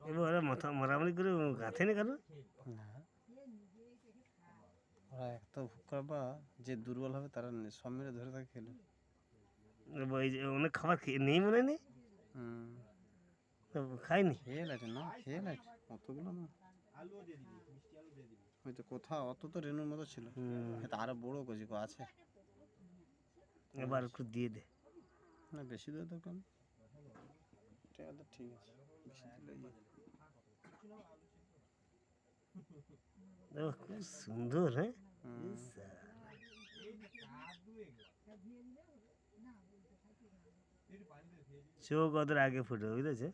এবার মাথা মারামারি করে গাঁথে নি কারো না, ওরা এত ভুক্কাবা যে দুর্বল হবে তারা সব মিলে ধরে থাকে খেলে। এই যে অনেক খাবার খেয়ে নেই মনে নেই খাইনি খেয়ে লাগছে না, খেয়ে লাগছে অতগুলো না, হয়তো কোথাও অত তো রেণুর মতো ছিল, হয়তো আরো বড় কচি আছে। এবার একটু দিয়ে দে না বেশি দেওয়া দরকার নেই, ঠিক আছে ঠিক আছে, বেশি দিলে দেখো খুব সুন্দর। হ্যাঁ চোখ ওদের আগে ফুটে বুঝেছে।